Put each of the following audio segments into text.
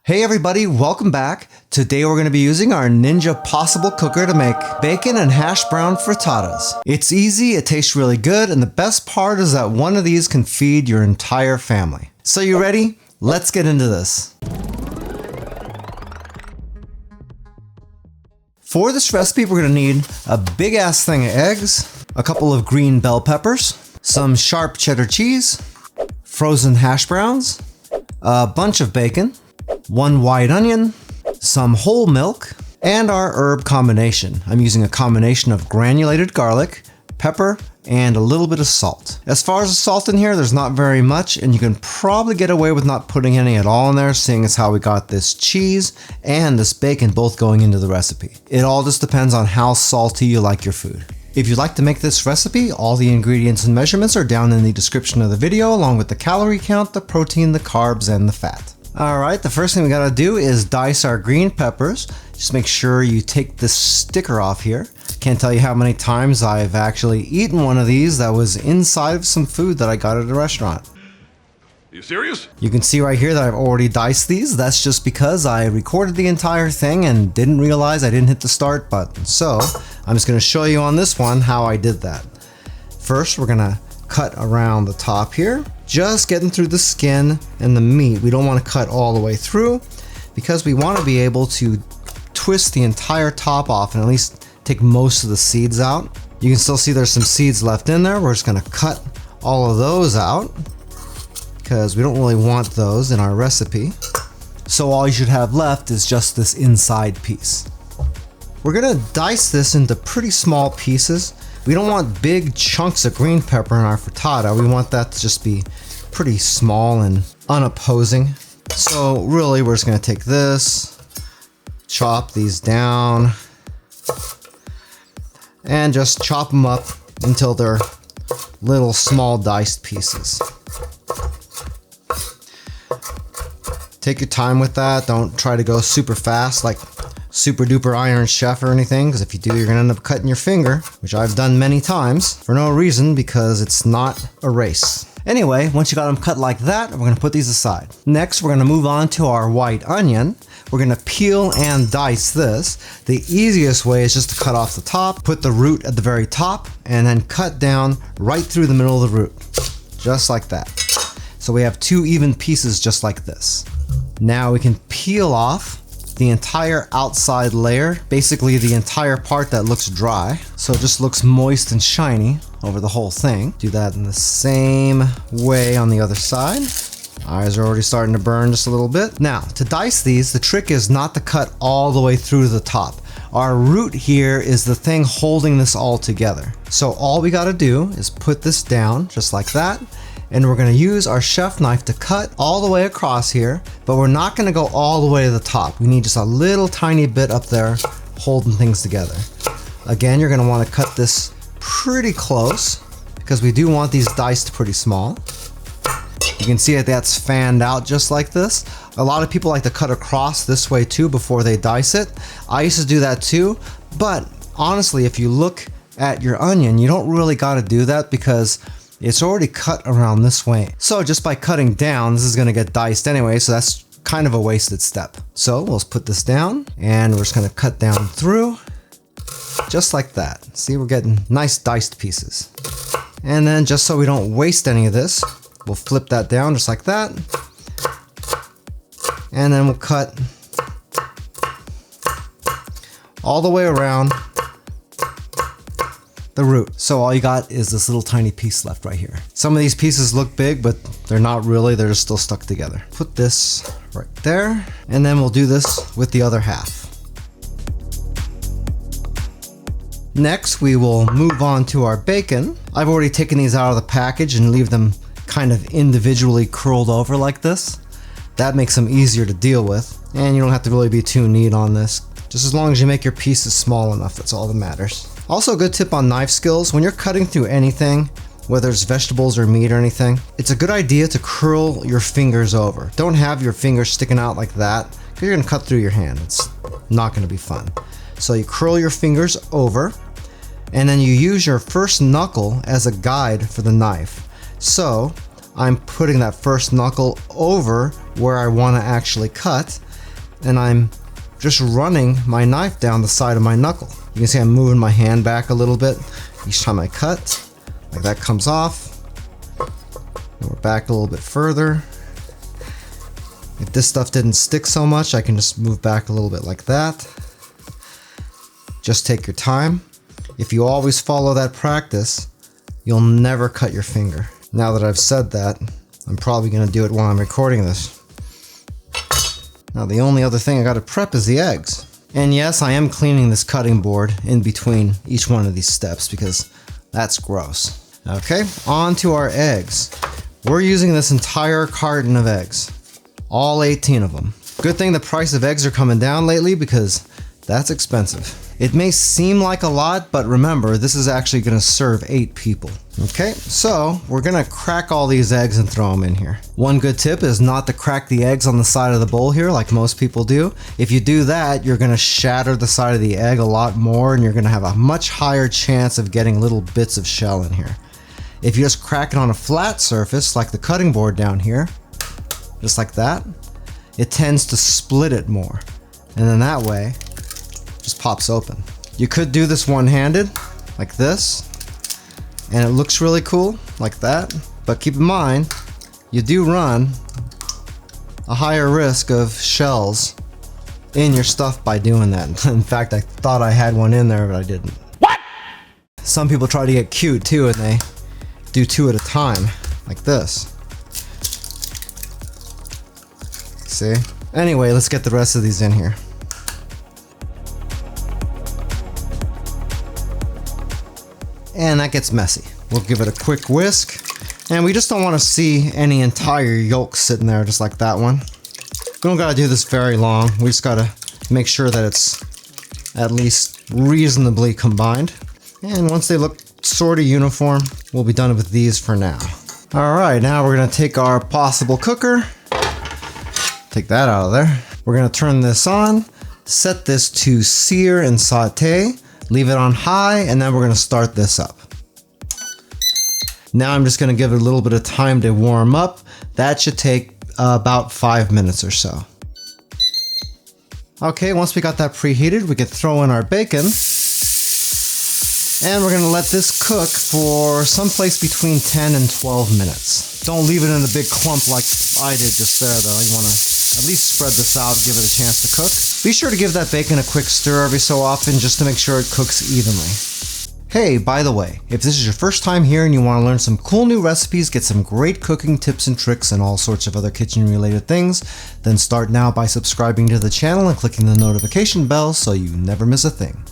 Hey everybody, welcome back. Today we're going to be using our Ninja Possible Cooker to make bacon and hash brown frittatas. It's easy, it tastes really good, and the best part is that one of these can feed your entire family. So you ready? Let's get into this. For this recipe, we're going to need a big ass thing of eggs, a couple of green bell peppers, some sharp cheddar cheese, frozen hash browns, a bunch of bacon, one white onion, some whole milk, and our herb combination. I'm using a combination of granulated garlic, pepper, and a little bit of salt. As far as the salt in here, there's not very much, and you can probably get away with not putting any at all in there, seeing as how we got this cheese and this bacon both going into the recipe. It all just depends on how salty you like your food. If you'd like to make this recipe, all the ingredients and measurements are down in the description of the video, along with the calorie count, the protein, the carbs, and the fat. Alright, the first thing we gotta do is dice our green peppers. Just make sure you take this sticker off here. Can't tell you how many times I've actually eaten one of these that was inside of some food that I got at a restaurant. You serious? You can see right here that I've already diced these. That's just because I recorded the entire thing and didn't realize I didn't hit the start button. So I'm just gonna show you on this one how I did that. First, we're gonna cut around the top here, just getting through the skin and the meat. We don't want to cut all the way through because we want to be able to twist the entire top off and at least take most of the seeds out. You can still see there's some seeds left in there. We're just going to cut all of those out because we don't really want those in our recipe. So all you should have left is just this inside piece. We're going to dice this into pretty small pieces. We don't want big chunks of green pepper in our frittata. We want that to just be pretty small and unopposing. So really, we're just gonna take this, chop these down, and just chop them up until they're little small diced pieces. Take your time with that. Don't try to go super fast like super duper Iron Chef or anything, because if you do, you're gonna end up cutting your finger, which I've done many times for no reason because it's not a race. Anyway, once you got them cut like that, we're gonna put these aside. Next, we're gonna move on to our white onion. We're gonna peel and dice this. The easiest way is just to cut off the top, put the root at the very top, and then cut down right through the middle of the root, just like that. So we have two even pieces just like this. Now we can peel off the entire outside layer, basically the entire part that looks dry, so it just looks moist and shiny over the whole thing. Do that in the same way on the other side. Eyes are already starting to burn just a little bit. Now, to dice these, the trick is not to cut all the way through to the top. Our root here is the thing holding this all together. So all we gotta do is put this down just like that, and we're gonna use our chef knife to cut all the way across here, but we're not gonna go all the way to the top. We need just a little tiny bit up there holding things together. Again, you're gonna wanna cut this pretty close because we do want these diced pretty small. You can see that that's fanned out just like this. A lot of people like to cut across this way too before they dice it. I used to do that too, but honestly, if you look at your onion, you don't really gotta do that because it's already cut around this way. So just by cutting down, this is gonna get diced anyway, so that's kind of a wasted step. So we'll just put this down and we're just gonna cut down through just like that. See, we're getting nice diced pieces. And then just so we don't waste any of this, we'll flip that down just like that. And then we'll cut all the way around the root. So all you got is this little tiny piece left right here. Some of these pieces look big, but they're not really, they're just still stuck together. Put this right there, and then we'll do this with the other half. Next, we will move on to our bacon. I've already taken these out of the package and leave them kind of individually curled over like this. That makes them easier to deal with, and you don't have to really be too neat on this. Just as long as you make your pieces small enough, that's all that matters. Also, a good tip on knife skills, when you're cutting through anything, whether it's vegetables or meat or anything, it's a good idea to curl your fingers over. Don't have your fingers sticking out like that, because you're gonna cut through your hand. It's not gonna be fun. So you curl your fingers over, and then you use your first knuckle as a guide for the knife. So I'm putting that first knuckle over where I want to actually cut, and I'm just running my knife down the side of my knuckle. You can see I'm moving my hand back a little bit each time I cut. Like that comes off. And we're back a little bit further. If this stuff didn't stick so much, I can just move back a little bit like that. Just take your time. If you always follow that practice, you'll never cut your finger. Now that I've said that, I'm probably gonna do it while I'm recording this. Now the only other thing I gotta prep is the eggs. And yes, I am cleaning this cutting board in between each one of these steps because that's gross. Okay, on to our eggs. We're using this entire carton of eggs. All 18 of them. Good thing the price of eggs are coming down lately because that's expensive. It may seem like a lot, but remember, this is actually gonna serve 8 people. Okay, so we're gonna crack all these eggs and throw them in here. One good tip is not to crack the eggs on the side of the bowl here like most people do. If you do that, you're gonna shatter the side of the egg a lot more and you're gonna have a much higher chance of getting little bits of shell in here. If you just crack it on a flat surface, like the cutting board down here, just like that, it tends to split it more. And then that way, it just pops open. You could do this one-handed, like this, and it looks really cool, like that. But keep in mind, you do run a higher risk of shells in your stuff by doing that. In fact, I thought I had one in there, but I didn't. What? Some people try to get cute too, and they do 2 at a time, like this. See? Anyway, let's get the rest of these in here. And that gets messy. We'll give it a quick whisk. And we just don't want to see any entire yolk sitting there just like that one. We don't gotta do this very long. We just gotta make sure that it's at least reasonably combined. And once they look sort of uniform, we'll be done with these for now. Alright, now we're gonna take our possible cooker. Take that out of there. We're gonna turn this on, set this to sear and saute, leave it on high, and then we're gonna start this up. Now I'm just gonna give it a little bit of time to warm up. That should take about 5 minutes or so. Okay, once we got that preheated, we could throw in our bacon. And we're gonna let this cook for someplace between 10 and 12 minutes. Don't leave it in a big clump like I did just there though. You wanna at least spread this out, give it a chance to cook. Be sure to give that bacon a quick stir every so often just to make sure it cooks evenly. Hey, by the way, if this is your first time here and you want to learn some cool new recipes, get some great cooking tips and tricks and all sorts of other kitchen related things, then start now by subscribing to the channel and clicking the notification bell so you never miss a thing.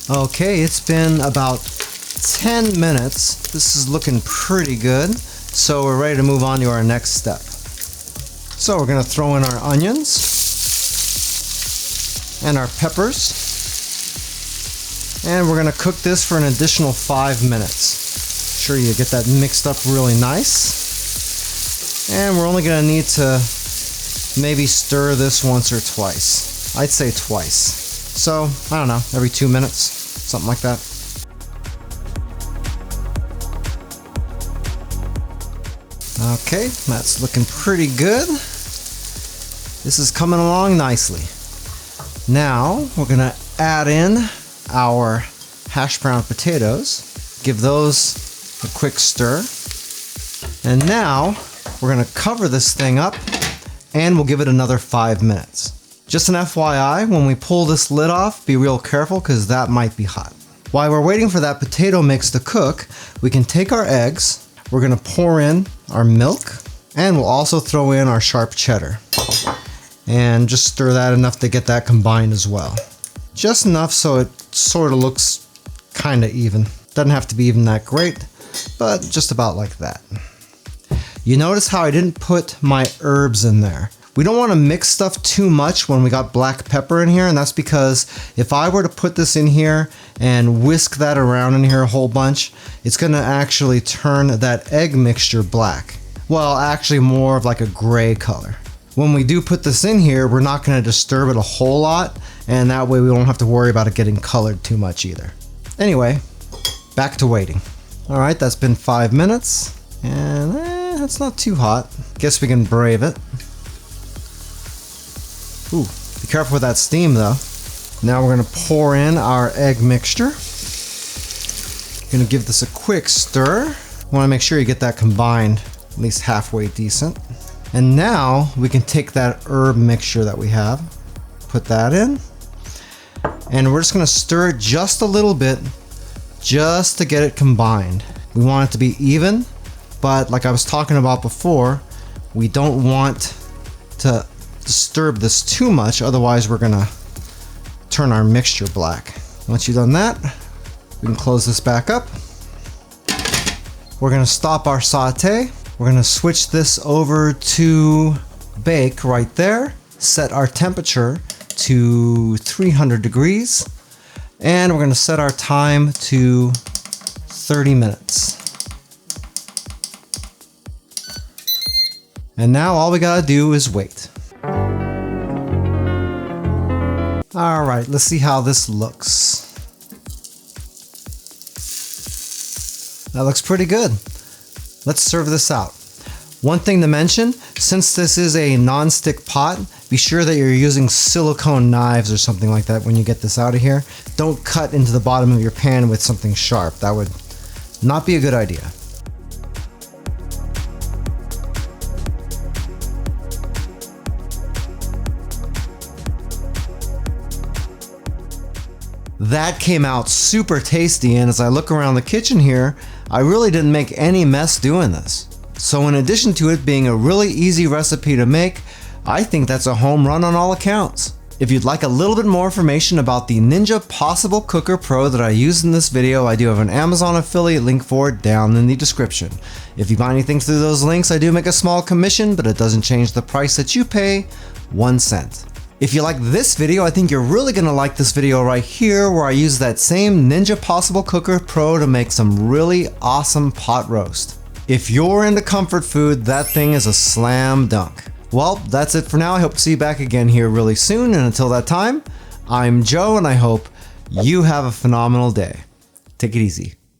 Okay, it's been about 10 minutes. This is looking pretty good. So we're ready to move on to our next step. So we're gonna throw in our onions and our peppers. And we're gonna cook this for an additional 5 minutes. Sure you get that mixed up really nice. And we're only gonna need to maybe stir this once or twice. I'd say twice. So, I don't know, every 2 minutes, something like that. Okay, that's looking pretty good. This is coming along nicely. Now, we're gonna add in our hash brown potatoes. Give those a quick stir. And now, we're gonna cover this thing up and we'll give it another 5 minutes. Just an FYI, when we pull this lid off, be real careful because that might be hot. While we're waiting for that potato mix to cook, we can take our eggs, we're gonna pour in our milk, and we'll also throw in our sharp cheddar. And just stir that enough to get that combined as well. Just enough so it sort of looks kind of even. Doesn't have to be even that great, but just about like that. You notice how I didn't put my herbs in there. We don't want to mix stuff too much when we got black pepper in here, and that's because if I were to put this in here and whisk that around in here a whole bunch, it's going to actually turn that egg mixture black. Well, actually more of like a gray color. When we do put this in here, we're not going to disturb it a whole lot, and that way we won't have to worry about it getting colored too much either. Anyway, back to waiting. Alright, that's been 5 minutes, and that's not too hot. Guess we can brave it. Ooh, Be careful with that steam though. Now we're gonna pour in our egg mixture. Gonna give this a quick stir. Wanna make sure you get that combined at least halfway decent. And now we can take that herb mixture that we have, put that in, and we're just gonna stir it just a little bit just to get it combined. We want it to be even, but like I was talking about before, we don't want to disturb this too much, otherwise we're gonna turn our mixture black. Once you've done that, we can close this back up. We're gonna stop our saute. We're gonna switch this over to bake right there. Set our temperature to 300 degrees. And we're gonna set our time to 30 minutes. And now all we gotta do is wait. All right, let's see how this looks. That looks pretty good. Let's serve this out. One thing to mention, since this is a non-stick pot, be sure that you're using silicone knives or something like that when you get this out of here. Don't cut into the bottom of your pan with something sharp. That would not be a good idea. That came out super tasty, and as I look around the kitchen here, I really didn't make any mess doing this. So in addition to it being a really easy recipe to make, I think that's a home run on all accounts. If you'd like a little bit more information about the Ninja Possible Cooker Pro that I used in this video, I do have an Amazon affiliate link for it down in the description. If you buy anything through those links, I do make a small commission, but it doesn't change the price that you pay 1 cent. If you like this video, I think you're really gonna like this video right here where I use that same Ninja Possible Cooker Pro to make some really awesome pot roast. If you're into comfort food, that thing is a slam dunk. Well, that's it for now. I hope to see you back again here really soon, and until that time, I'm Joe and I hope you have a phenomenal day. Take it easy.